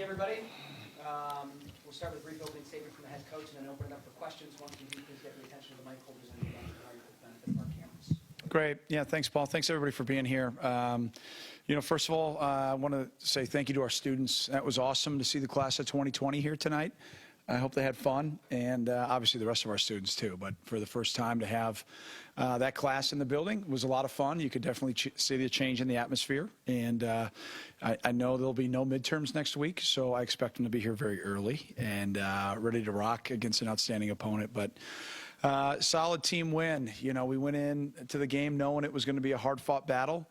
everybody. We'll start with a brief opening statement from the head coach and then open it up for questions. Once we do, please get the attention of the mic holders and the benefit of our cameras. Great. Yeah, thanks, Paul. Thanks, everybody, for being here. First of all, I want to say thank you to our students. That was awesome to see the class of 2020 here tonight. I hope they had fun, and obviously the rest of our students, too. But for the first time to have that class in the building was a lot of fun. You could definitely see the change in the atmosphere. And I know there'll be no midterms next week, so I expect them to be here very early and ready to rock against an outstanding opponent. But solid team win. You know, we went into the game knowing it was going to be a hard-fought battle,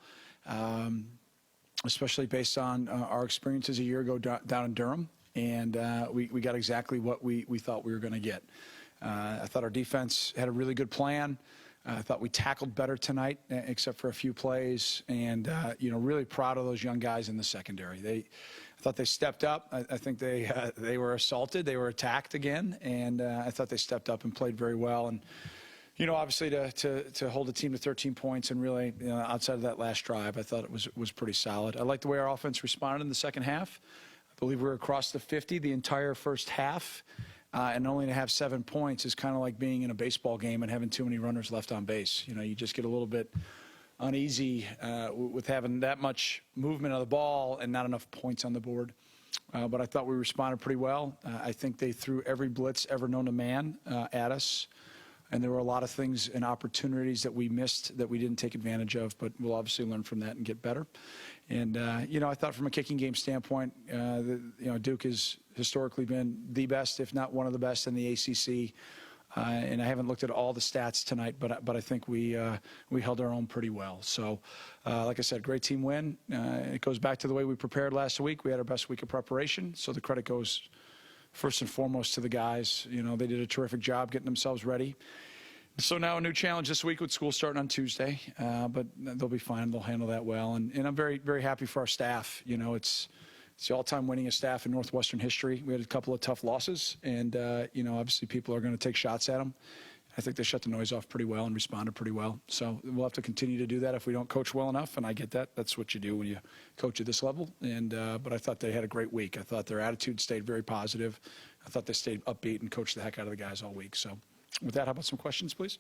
especially based on our experiences a year ago down in Durham. And we got exactly what we thought we were going to get. I thought our defense had a really good plan. I thought we tackled better tonight, except for a few plays. And, really proud of those young guys in the secondary. I thought they stepped up. I think they were assaulted. They were attacked again. And I thought they stepped up and played very well. And, obviously to hold the team to 13 points and really, outside of that last drive, I thought it was pretty solid. I liked the way our offense responded in the second half. I believe we were across the 50 the entire first half, and only to have 7 points is kind of like being in a baseball game and having too many runners left on base. You just get a little bit uneasy with having that much movement of the ball and not enough points on the board. But I thought we responded pretty well. I think they threw every blitz ever known to man at us. And there were a lot of things and opportunities that we missed that we didn't take advantage of, but we'll obviously learn from that and get better. And, I thought from a kicking game standpoint, Duke has historically been the best, if not one of the best in the ACC. And I haven't looked at all the stats tonight, but I think we held our own pretty well. So, like I said, great team win. It goes back to the way we prepared last week. We had our best week of preparation, so the credit goes first and foremost to the guys. They did a terrific job getting themselves ready. So now a new challenge this week with school starting on Tuesday, but they'll be fine. They'll handle that well. And I'm very, very happy for our staff. It's the all-time winningest staff in Northwestern history. We had a couple of tough losses, and, obviously people are going to take shots at them. I think they shut the noise off pretty well and responded pretty well. So we'll have to continue to do that if we don't coach well enough, and I get that. That's what you do when you coach at this level. But I thought they had a great week. I thought their attitude stayed very positive. I thought they stayed upbeat and coached the heck out of the guys all week. So with that, how about some questions, please?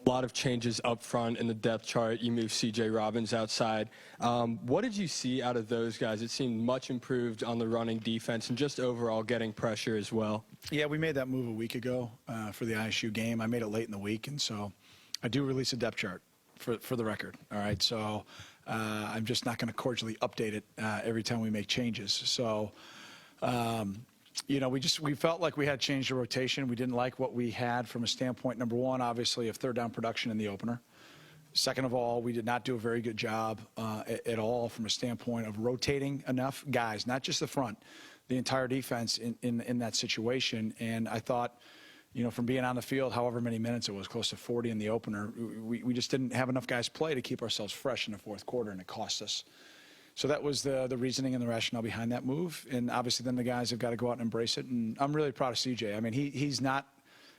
A lot of changes up front in the depth chart. You moved C.J. Robbins outside. What did you see out of those guys? It seemed much improved on the running defense and just overall getting pressure as well. Yeah, we made that move a week ago for the ISU game. I made it late in the week, and so I do release a depth chart for the record. All right, so I'm just not going to cordially update it every time we make changes. So, we felt like we had changed the rotation. We didn't like what we had from a standpoint, number one, obviously, of third down production in the opener. Second of all, we did not do a very good job at all from a standpoint of rotating enough guys, not just the front, the entire defense in that situation. And I thought, from being on the field, however many minutes it was, close to 40 in the opener, we just didn't have enough guys play to keep ourselves fresh in the fourth quarter, and it cost us. So that was the reasoning and the rationale behind that move. And obviously then the guys have got to go out and embrace it. And I'm really proud of CJ. I mean, he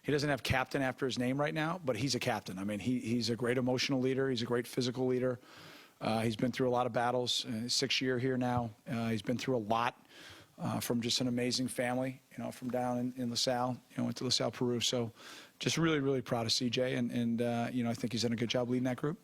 doesn't have captain after his name right now, but he's a captain. I mean, he's a great emotional leader. He's a great physical leader. He's been through a lot of battles. 6th year here now. He's been through a lot from just an amazing family, from down in LaSalle, went to LaSalle, Peru. So just really, really proud of CJ. And I think he's done a good job leading that group.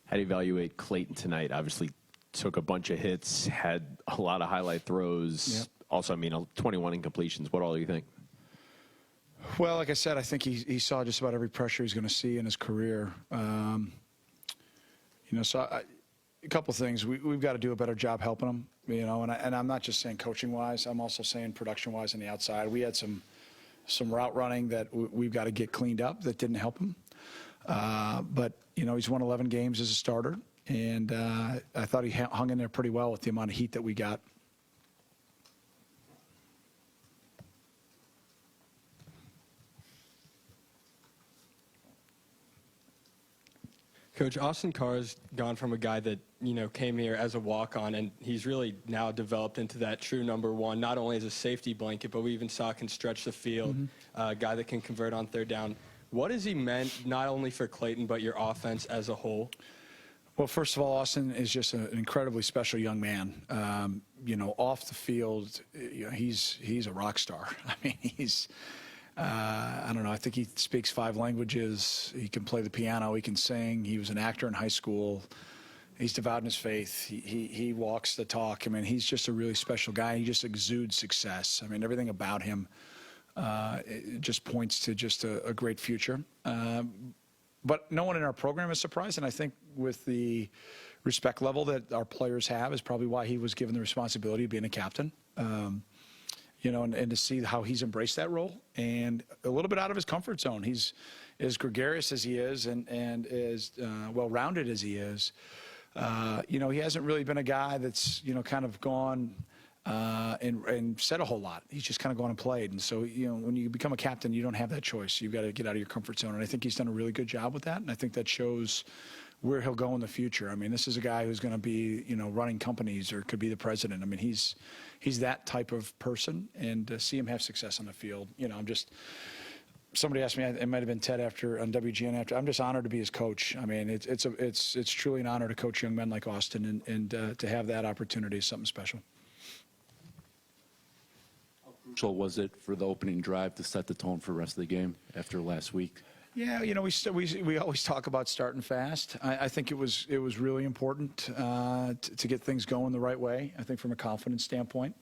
How do you evaluate Clayton tonight? Obviously took a bunch of hits, had a lot of highlight throws. Yep. Also, 21 incompletions. What all do you think? Well, like I said, I think he saw just about every pressure he's going to see in his career. A couple things. We've got to do a better job helping him, and I'm not just saying coaching-wise. I'm also saying production-wise on the outside. We had some route running that we've got to get cleaned up that didn't help him. But, he's won 11 games as a starter, and I thought he hung in there pretty well with the amount of heat that we got. Coach, Austin Carr's gone from a guy that, came here as a walk-on, and he's really now developed into that true number one, not only as a safety blanket, but we even saw can stretch the field, a guy that can convert on third down. What has he meant not only for Clayton, but your offense as a whole? Well, first of all, Austin is just an incredibly special young man. Off the field, he's a rock star. I mean, he's I don't know. I think he speaks 5 languages. He can play the piano. He can sing. He was an actor in high school. He's devout in his faith. He walks the talk. I mean, he's just a really special guy. He just exudes success. I mean, everything about him it just points to just a great future. But no one in our program is surprised, and I think with the respect level that our players have is probably why he was given the responsibility of being a captain. And to see how he's embraced that role and a little bit out of his comfort zone. He's as gregarious as he is and as well-rounded as he is. He hasn't really been a guy that's, kind of gone and said a whole lot. He's just kind of gone and played. And so, when you become a captain, you don't have that choice. You've got to get out of your comfort zone. And I think he's done a really good job with that. And I think that shows where he'll go in the future. I mean, this is a guy who's going to be, running companies or could be the president. I mean, he's that type of person, and to see him have success on the field, somebody asked me, it might have been Ted on WGN after. I'm just honored to be his coach. I mean, it's truly an honor to coach young men like Austin, and to have that opportunity is something special. How crucial was it for the opening drive to set the tone for the rest of the game after last week? Yeah, we always talk about starting fast. I think it was really important to get things going the right way. I think from a confidence standpoint,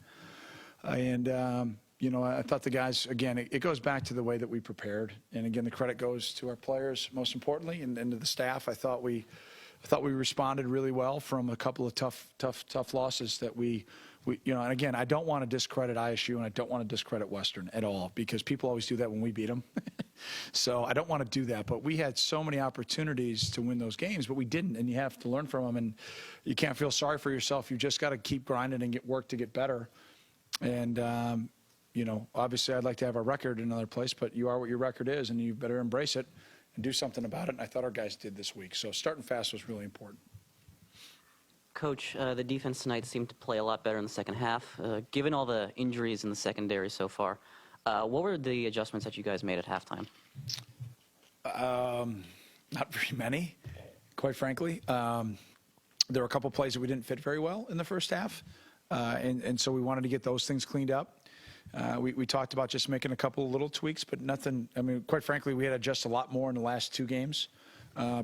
and I thought the guys, again, it goes back to the way that we prepared, and again, the credit goes to our players most importantly, and to the staff. I thought we responded really well from a couple of tough losses that we and again, I don't want to discredit ISU and I don't want to discredit Western at all, because people always do that when we beat them. So I don't want to do that, but we had so many opportunities to win those games, but we didn't, and you have to learn from them, and you can't feel sorry for yourself. You just got to keep grinding and get work to get better. And, obviously I'd like to have our record in another place, but you are what your record is, and you better embrace it and do something about it. And I thought our guys did this week. So starting fast was really important. Coach, the defense tonight seemed to play a lot better in the second half. Given all the injuries in the secondary so far, what were the adjustments that you guys made at halftime? Not very many, quite frankly. There were a couple plays that we didn't fit very well in the first half, and so we wanted to get those things cleaned up. We talked about just making a couple of little tweaks, but nothing. I mean, quite frankly, we had to adjust a lot more in the last 2 games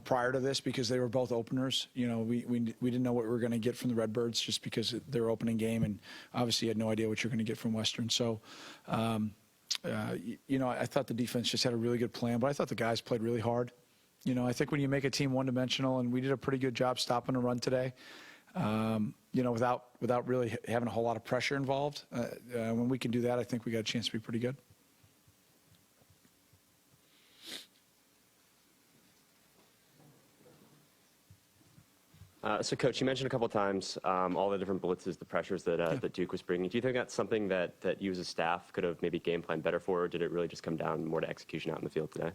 prior to this, because they were both openers. We didn't know what we were going to get from the Redbirds just because their opening game, and obviously had no idea what you're going to get from Western. So, I thought the defense just had a really good plan, but I thought the guys played really hard. I think when you make a team one-dimensional, and we did a pretty good job stopping the run today, without really having a whole lot of pressure involved. When we can do that, I think we got a chance to be pretty good. So, Coach, you mentioned a couple of times all the different blitzes, the pressures that Duke was bringing. Do you think that's something that you as a staff could have maybe game planned better for, or did it really just come down more to execution out in the field today?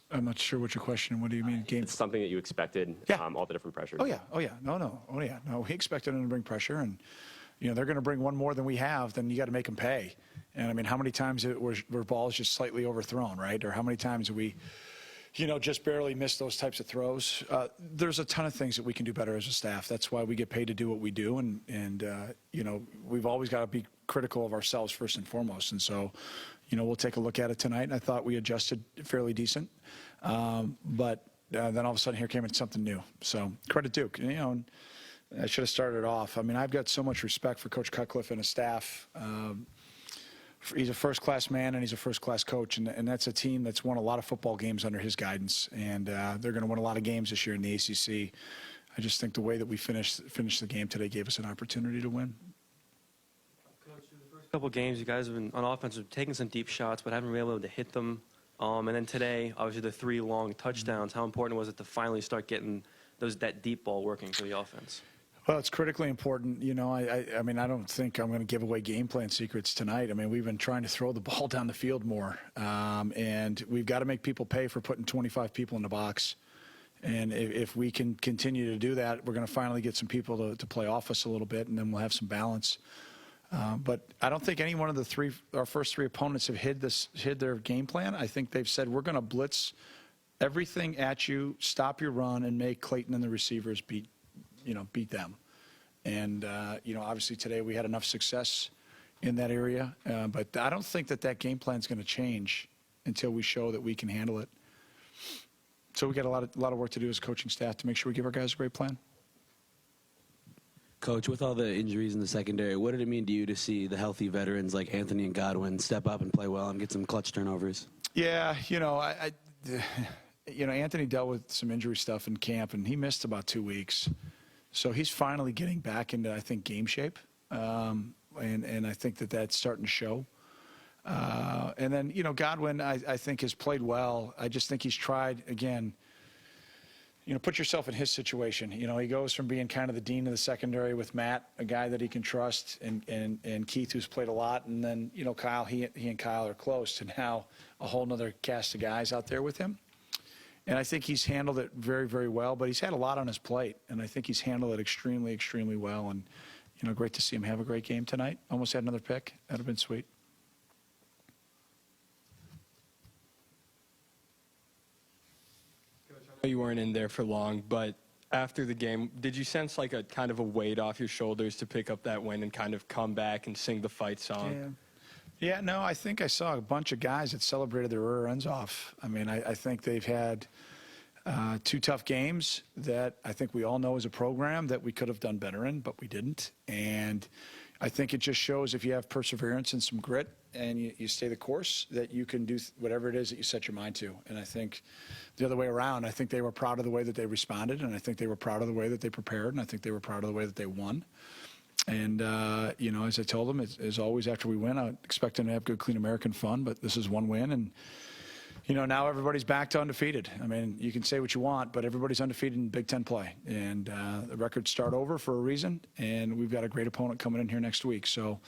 I'm not sure what your question. What do you mean? Game? It's something that you expected, Yeah. All the different pressures. Oh, yeah. No, we expected them to bring pressure, and, they're going to bring one more than we have, then you got to make them pay. And, I mean, how many times were balls just slightly overthrown, right? Or how many times have we just barely missed those types of throws? There's a ton of things that we can do better as a staff. That's why we get paid to do what we do. And we've always got to be critical of ourselves first and foremost. And so, we'll take a look at it tonight. And I thought we adjusted fairly decent. But then all of a sudden here came in something new. So credit Duke. And I should have started it off. I mean, I've got so much respect for Coach Cutcliffe and his staff. He's a first-class man, and he's a first-class coach, and that's a team that's won a lot of football games under his guidance, and they're going to win a lot of games this year in the ACC. I just think the way that we finished the game today gave us an opportunity to win. Coach, in the first couple of games, you guys have been on offense, taking some deep shots, but haven't been able to hit them. And then today, obviously, the 3 long touchdowns. How important was it to finally start getting that deep ball working for the offense? Well, it's critically important. I mean, I don't think I'm going to give away game plan secrets tonight. I mean, we've been trying to throw the ball down the field more, and we've got to make people pay for putting 25 people in the box. And if we can continue to do that, we're going to finally get some people to play off us a little bit, and then we'll have some balance. But I don't think any one of our first three opponents have hid their game plan. I think they've said, we're going to blitz everything at you, stop your run, and make Clayton and the receivers beat them. And, obviously today we had enough success in that area. But I don't think that game plan is going to change until we show that we can handle it. So we got a lot of work to do as a coaching staff to make sure we give our guys a great plan. Coach, with all the injuries in the secondary, what did it mean to you to see the healthy veterans like Anthony and Godwin step up and play well and get some clutch turnovers? Yeah, Anthony dealt with some injury stuff in camp, and he missed about 2 weeks. So he's finally getting back into, I think, game shape. And I think that's starting to show. And then, Godwin, I think, has played well. I just think he's tried, again, put yourself in his situation. He goes from being kind of the dean of the secondary with Matt, a guy that he can trust, and Keith, who's played a lot. And then, Kyle, he and Kyle are close to now a whole nother cast of guys out there with him. And I think he's handled it very, very well, but he's had a lot on his plate, and I think he's handled it extremely, extremely well. And, great to see him have a great game tonight. Almost had another pick. That would have been sweet. You weren't in there for long, but after the game, did you sense like a kind of a weight off your shoulders to pick up that win and kind of come back and sing the fight song? Yeah, no, I think I saw a bunch of guys that celebrated their rear ends off. I mean, I think they've had 2 tough games that I think we all know as a program that we could have done better in, but we didn't. And I think it just shows if you have perseverance and some grit and you stay the course, that you can do whatever it is that you set your mind to. And I think the other way around, I think they were proud of the way that they responded, and I think they were proud of the way that they prepared, and I think they were proud of the way that they won. And, as I told them, as always after we win, I expect them to have good, clean American fun, but this is one win. And, now everybody's back to undefeated. I mean, you can say what you want, but everybody's undefeated in Big Ten play. And the records start over for a reason, and we've got a great opponent coming in here next week. So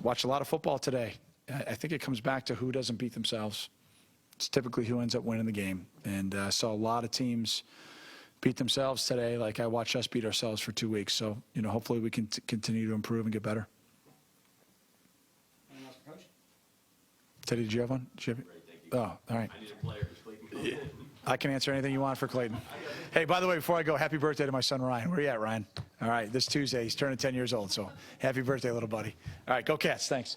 watch a lot of football today. I think it comes back to who doesn't beat themselves. It's typically who ends up winning the game. And I saw a lot of teams beat themselves today, like I watched us beat ourselves for 2 weeks. So, hopefully we can continue to improve and get better. Anything else for Coach? Teddy, did you have one? Did you have... Oh, all right. I need a player for Clayton. I can answer anything you want for Clayton. Hey, by the way, before I go, happy birthday to my son, Ryan. Where are you at, Ryan? All right, this Tuesday, he's turning 10 years old, so happy birthday, little buddy. All right, go Cats. Thanks.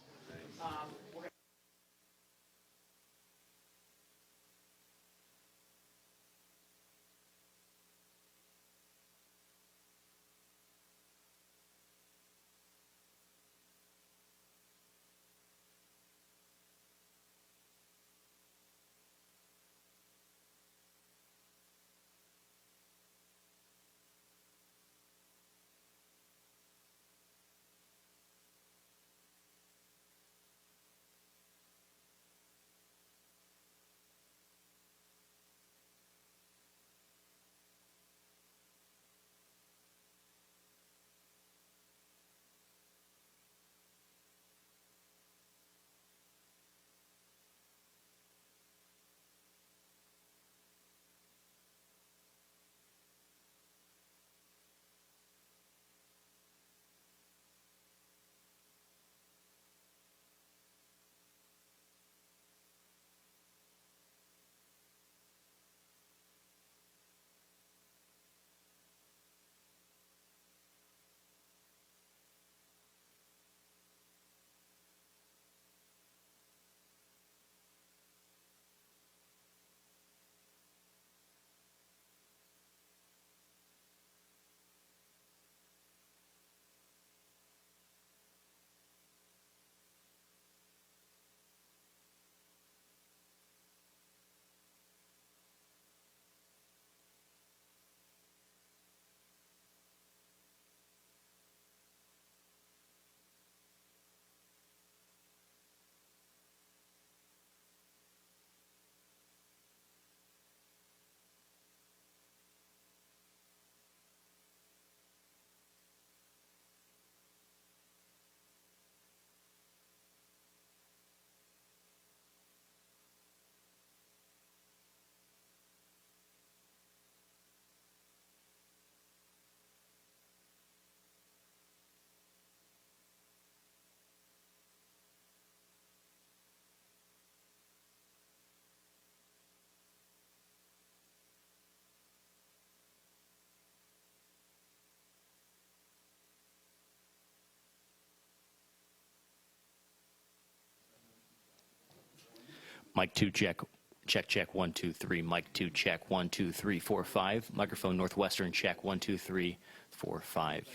Mic 2 check. Check, check, 1, 2, 3. Mic 2 check, 1, 2, 3, 4, 5. Microphone Northwestern check, 1, 2, 3, 4, 5,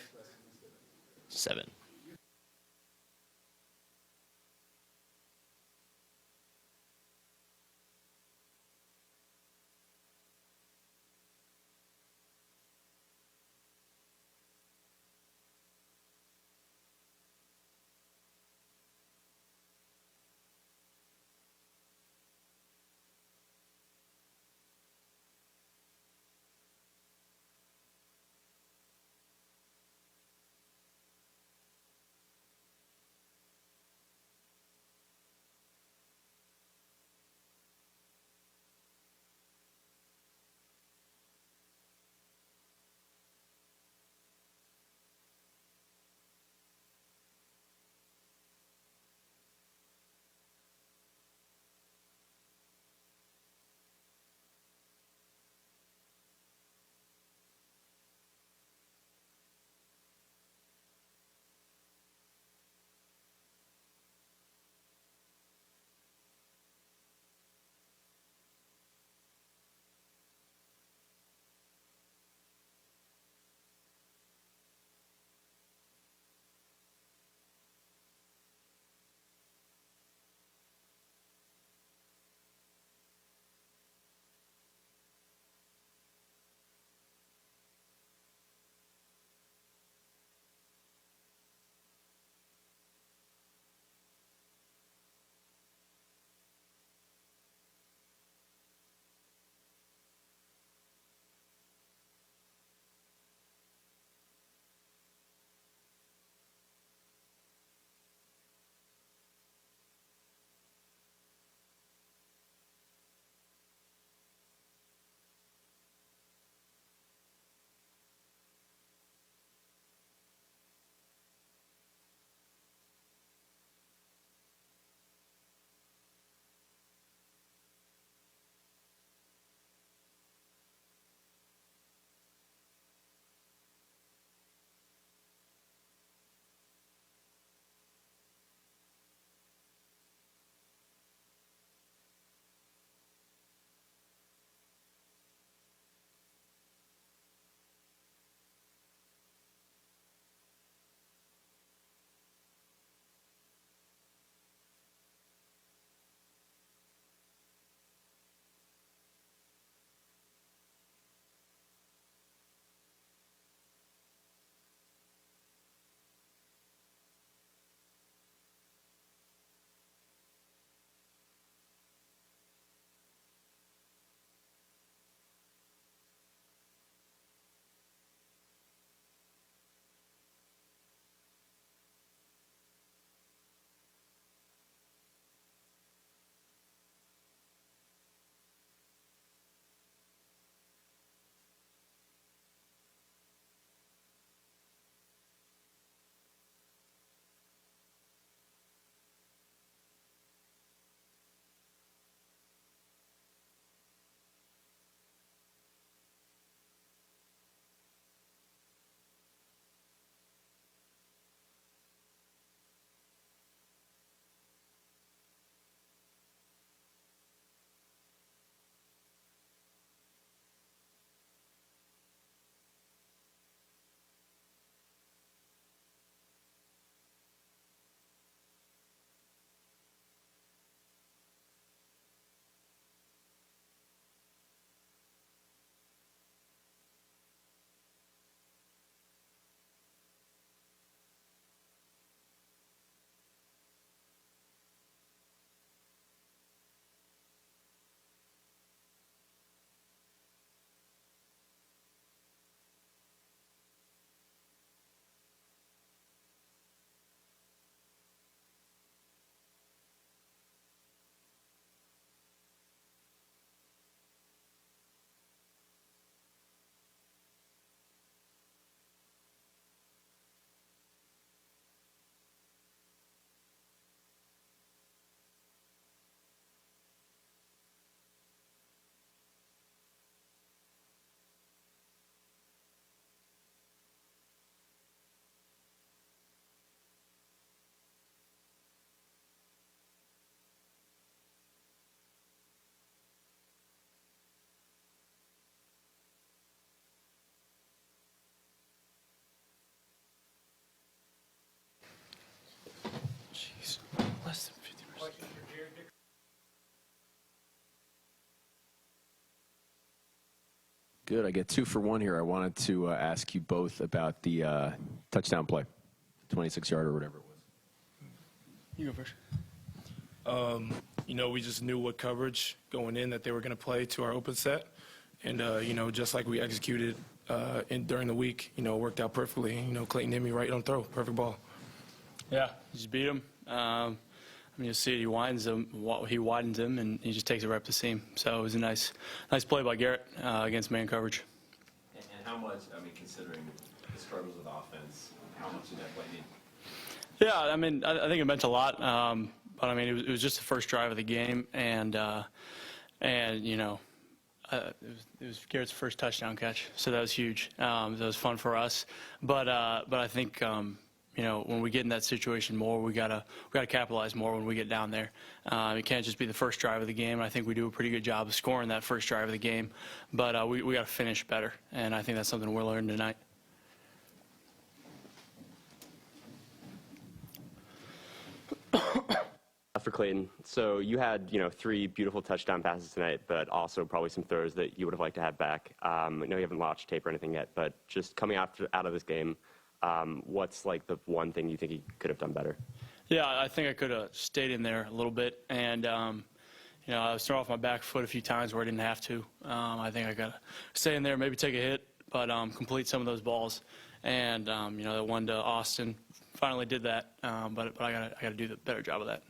7. Good. I get 2 for 1 here. I wanted to ask you both about the touchdown play, 26-yarder or whatever it was. You go first. We just knew what coverage going in that they were going to play to our open set. And, just like we executed during the week, it worked out perfectly. Clayton hit me right on throw. Perfect ball. Yeah, just beat him. You'll see it. He widens him, and he just takes it right up the seam. So it was a nice play by Garrett against man coverage. And how much, considering the struggles with offense, how much did that play mean? Yeah, I think it meant a lot. But it was just the first drive of the game, and it was Garrett's first touchdown catch, so that was huge. That was fun for us. But I think when we get in that situation more, we gotta capitalize more when we get down there. It can't just be the first drive of the game. I think we do a pretty good job of scoring that first drive of the game, but we got to finish better, and I think that's something we're learning tonight. For Clayton, so you had 3 beautiful touchdown passes tonight, but also probably some throws that you would have liked to have back. I know you haven't watched tape or anything yet, but just coming out of this game, what's like the one thing you think he could have done better? Yeah, I think I could have stayed in there a little bit, and I was throwing off my back foot a few times where I didn't have to. I think I got to stay in there, maybe take a hit, but complete some of those balls. And that one to Austin, finally did that, but I got to do the better job of that.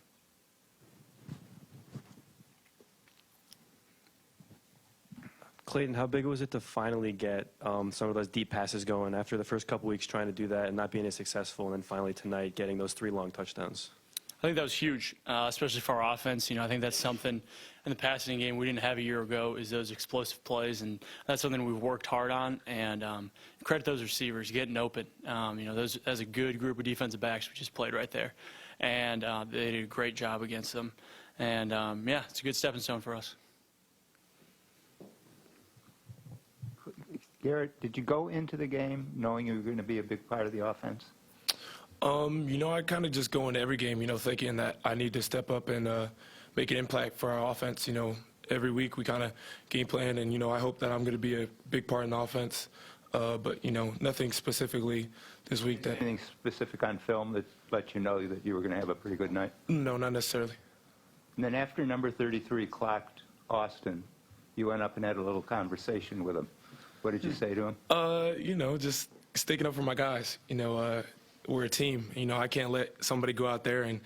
Clayton, how big was it to finally get some of those deep passes going after the first couple weeks trying to do that and not being as successful, and then finally tonight getting those 3 long touchdowns? I think that was huge, especially for our offense. I think that's something in the passing game we didn't have a year ago, is those explosive plays, and that's something we've worked hard on. And credit those receivers getting open. That's a good group of defensive backs we just played right there, and they did a great job against them. And it's a good stepping stone for us. Garrett, did you go into the game knowing you were going to be a big part of the offense? I kind of just go into every game, thinking that I need to step up and make an impact for our offense. Every week we kind of game plan, and, I hope that I'm going to be a big part in the offense. But, nothing specifically this week. Anything specific on film that let you know that you were going to have a pretty good night? No, not necessarily. And then after number 33 clocked Austin, you went up and had a little conversation with him. What did you say to him? Just sticking up for my guys. We're a team. I can't let somebody go out there and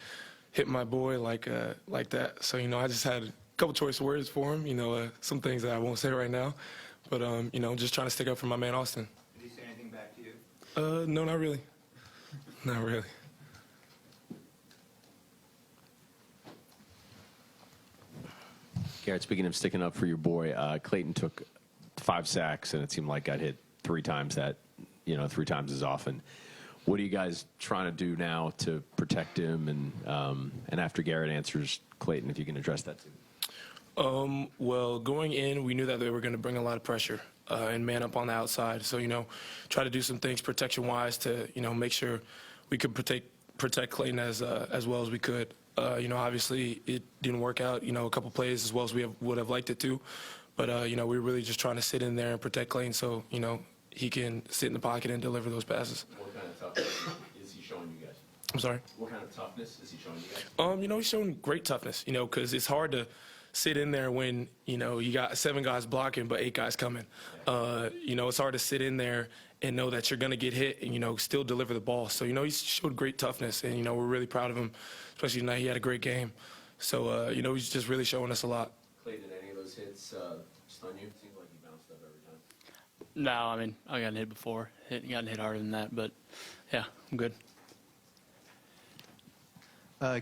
hit my boy like that. So, I just had a couple choice words for him, some things that I won't say right now. But, just trying to stick up for my man Austin. Did he say anything back to you? No, not really. Not really. Garrett, speaking of sticking up for your boy, Clayton took 5 sacks, and it seemed like got hit 3 times 3 times as often. What are you guys trying to do now to protect him? And after Garrett answers Clayton, if you can address that too. Well, going in, we knew that they were going to bring a lot of pressure and man up on the outside. So, try to do some things protection-wise to, make sure we could protect Clayton as well as we could. Obviously it didn't work out, a couple plays as well as we would have liked it to. But, we were really just trying to sit in there and protect Clayton so, he can sit in the pocket and deliver those passes. What kind of toughness is he showing you guys? I'm sorry? What kind of toughness is he showing you guys? He's showing great toughness, because it's hard to sit in there when, you got 7 guys blocking but 8 guys coming. It's hard to sit in there and know that you're going to get hit and, still deliver the ball. So, he's showed great toughness, and, we're really proud of him, especially tonight. He had a great game. So, he's just really showing us a lot. Clayton, did any of those hits stun you? It seems like he bounced up every time. No, I've gotten hit before. Gotten hit harder than that, but, yeah, I'm good.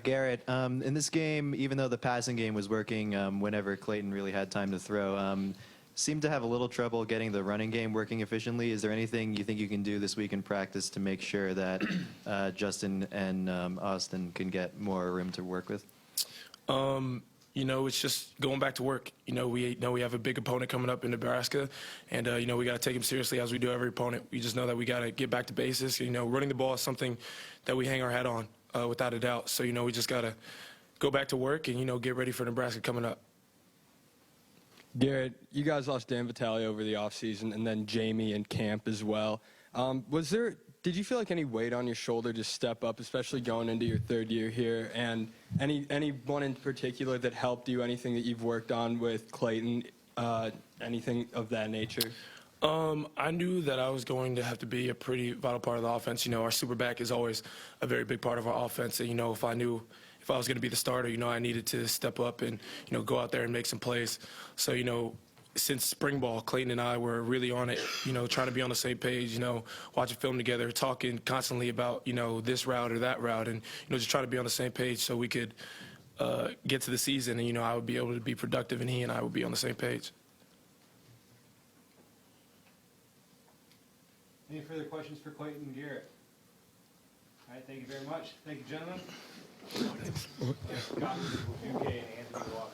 Garrett, in this game, even though the passing game was working whenever Clayton really had time to throw, seemed to have a little trouble getting the running game working efficiently. Is there anything you think you can do this week in practice to make sure that Justin and Austin can get more room to work with? It's just going back to work. We know we have a big opponent coming up in Nebraska, and, we got to take him seriously as we do every opponent. We just know that we got to get back to basics. Running the ball is something that we hang our hat on, without a doubt. So, we just got to go back to work and, get ready for Nebraska coming up. Garrett, you guys lost Dan Vitale over the offseason and then Jamie in camp as well. Did you feel like any weight on your shoulder to step up, especially going into your third year here? And anyone in particular that helped you, anything that you've worked on with Clayton, anything of that nature? I knew that I was going to have to be a pretty vital part of the offense. Our super back is always a very big part of our offense. And, if I was going to be the starter, I needed to step up and, go out there and make some plays. So, since spring ball, Clayton and I were really on it, trying to be on the same page, watching film together, talking constantly about, this route or that route, and, just trying to be on the same page so we could get to the season and, I would be able to be productive and he and I would be on the same page. Any further questions for Clayton and Garrett? All right, thank you very much. Thank you, gentlemen. Scott Buke and Anthony Walker.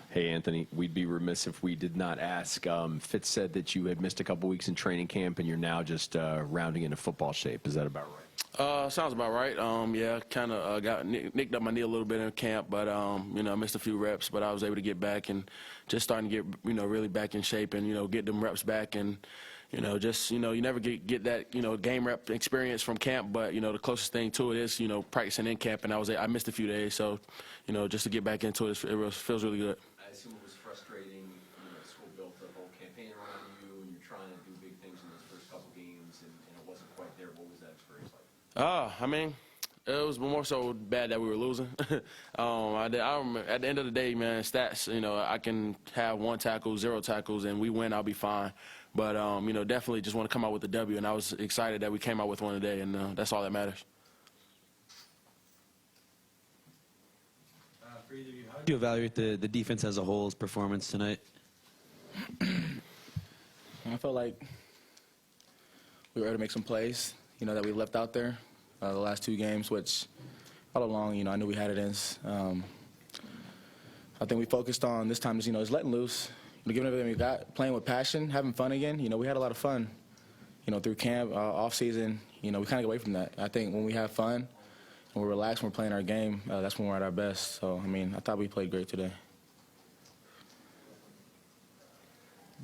Hey, Anthony, we'd be remiss if we did not ask. Fitz said that you had missed a couple weeks in training camp and you're now just rounding into football shape. Is that about right? Sounds about right. Yeah, kind of got nicked up my knee a little bit in camp, but I missed a few reps, but I was able to get back and just starting to get really back in shape and get them reps back and you never get that game rep experience from camp, but the closest thing to it is practicing in camp, and I missed a few days, so just to get back into it, it feels really good. I assume it was frustrating. School built a whole campaign around you, and you're trying to do big things in those first couple games, and it wasn't quite there. What was that experience like? It was more so bad that we were losing. I remember, at the end of the day, man, stats, I can have 1 tackle, 0 tackles, and we win, I'll be fine. But, definitely just want to come out with the W, and I was excited that we came out with one today, and that's all that matters. For either of you, how do you evaluate the defense as a whole's performance tonight? I felt like we were able to make some plays, that we left out there the last 2 games, which all along, I knew we had it in us. I think we focused on this time, is letting loose, giving everything we got, playing with passion, having fun again. We had a lot of fun, through camp, off season. We kind of get away from that. I think when we have fun and we're relaxed, when we're playing our game, that's when we're at our best. So, I thought we played great today.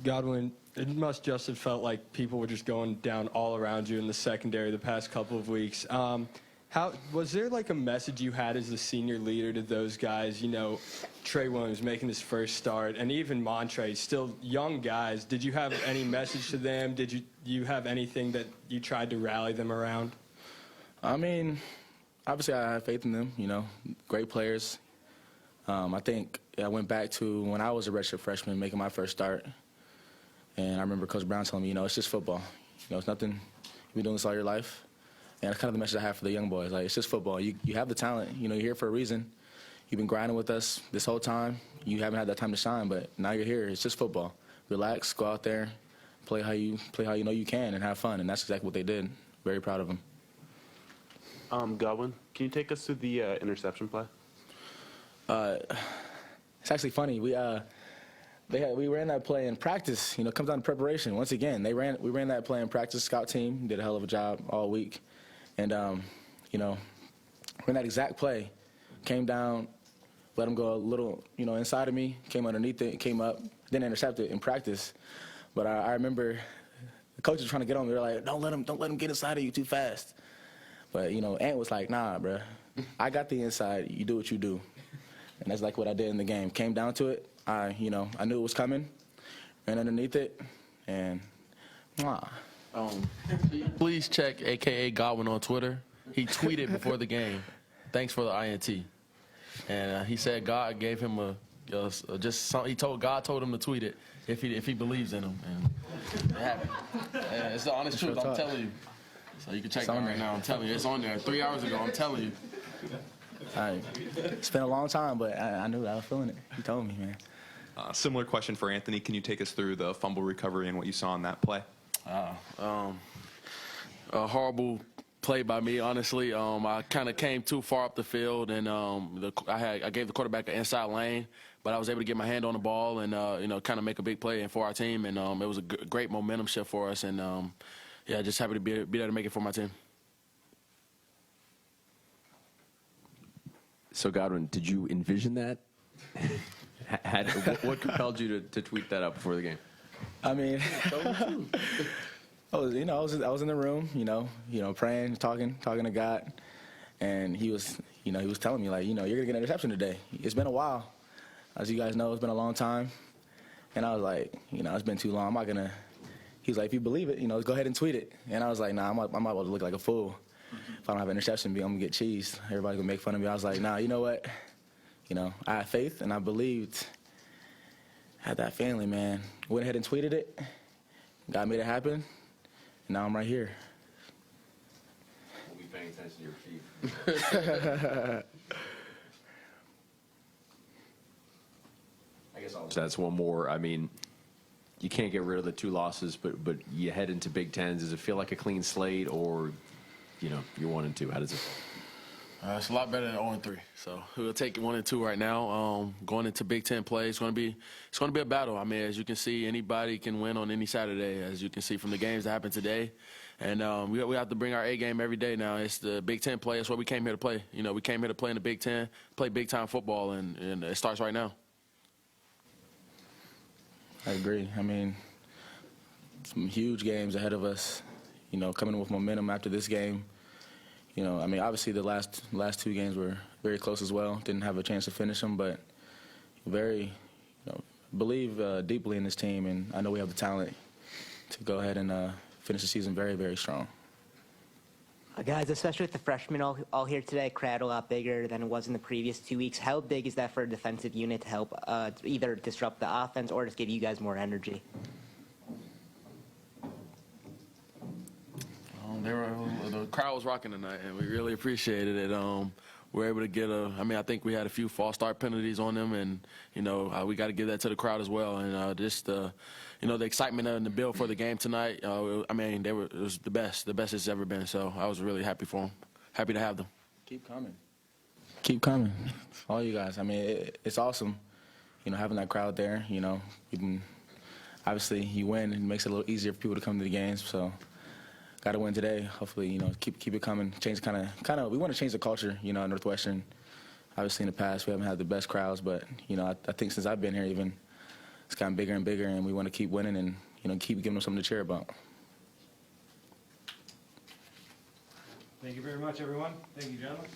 Godwin, it must just have felt like people were just going down all around you in the secondary the past couple of weeks. How was there like a message you had as the senior leader to those guys? Trey Williams making his first start, and even Montre, still young guys. Did you have any message to them? Did you have anything that you tried to rally them around? Obviously I have faith in them. Great players. I think I went back to when I was a redshirt freshman, making my first start. And I remember Coach Brown telling me, it's just football. It's nothing. You've been doing this all your life. And that's kind of the message I have for the young boys. Like, it's just football. You have the talent. You're here for a reason. You've been grinding with us this whole time. You haven't had that time to shine, but now you're here. It's just football. Relax, go out there, play how you know you can, and have fun. And that's exactly what they did. Very proud of them. Godwin, can you take us through the interception play? It's actually funny. We ran that play in practice. It comes down to preparation. Once again, we ran that play in practice. Scout team did a hell of a job all week, and ran that exact play. Came down, let him go a little, inside of me. Came underneath it, came up, didn't intercept it in practice. But I remember the coaches trying to get on me. They're like, "Don't let him get inside of you too fast." But Ant was like, "Nah, bruh. I got the inside. You do what you do." And that's like what I did in the game. Came down to it. I knew it was coming, ran underneath it, and Please check AKA Godwin on Twitter. He tweeted before the game, "Thanks for the INT," and he said God gave him God told him to tweet it if he believes in him, and it happened. It's the honest truth. I'm telling you. So you can check that right now. I'm telling you, it's on there 3 hours ago. I'm telling you. It's been a long time, but I knew I was feeling it. He told me, man. Similar question for Anthony. Can you take us through the fumble recovery and what you saw on that play? A horrible play by me, honestly. I kind of came too far up the field, and I gave the quarterback an inside lane, but I was able to get my hand on the ball and kind of make a big play for our team, and it was a great momentum shift for us, and just happy to be there to make it for my team. So, Godwin, did you envision that? What compelled you to tweet that out before the game? I was in the room, praying, talking to God, and he was telling me like, you're gonna get an interception today. It's been a while, as you guys know, it's been a long time, and I was like, it's been too long. I'm not gonna. He's like, if you believe it, go ahead and tweet it. And I was like, nah, I'm not about to look like a fool. If I don't have an interception, I'm gonna get cheesed. Everybody's gonna make fun of me. I was like, nah, you know what? I had faith and I believed. I had that feeling, man. Went ahead and tweeted it. God made it happen. And now I'm right here. We'll be paying attention to your feet. I guess that's one more. You can't get rid of the 2 losses, but you head into Big Tens. Does it feel like a clean slate, or you're 1-2? How does it feel? It's a lot better than 0-3. So we'll take 1 and 2 right now. Going into Big Ten play, it's going to be a battle. As you can see, anybody can win on any Saturday. As you can see from the games that happened today, and we have to bring our A game every day now. It's the Big Ten play. It's what we came here to play. We came here to play in the Big Ten, play big time football, and it starts right now. I agree. Some huge games ahead of us. Coming with momentum after this game. Obviously the last 2 games were very close as well. Didn't have a chance to finish them, but very, believe deeply in this team, and I know we have the talent to go ahead and finish the season very, very strong. Guys, especially with the freshmen all here today, crowd a lot bigger than it was in the previous 2 weeks. How big is that for a defensive unit to help either disrupt the offense or just give you guys more energy? The crowd was rocking tonight, and we really appreciated it. We were able to get I think we had a few false start penalties on them, and we got to give that to the crowd as well. And the excitement and the build for the game tonight. It was the best it's ever been. So I was really happy for them. Happy to have them. Keep coming. Keep coming, all you guys. It's awesome, having that crowd there. Obviously you win, and it makes it a little easier for people to come to the games. So. Got to win today. Hopefully, keep it coming. Change kind of. We want to change the culture, at Northwestern. Obviously, in the past, we haven't had the best crowds, but I think since I've been here, even it's gotten bigger and bigger, and we want to keep winning and keep giving them something to cheer about. Thank you very much, everyone. Thank you, gentlemen.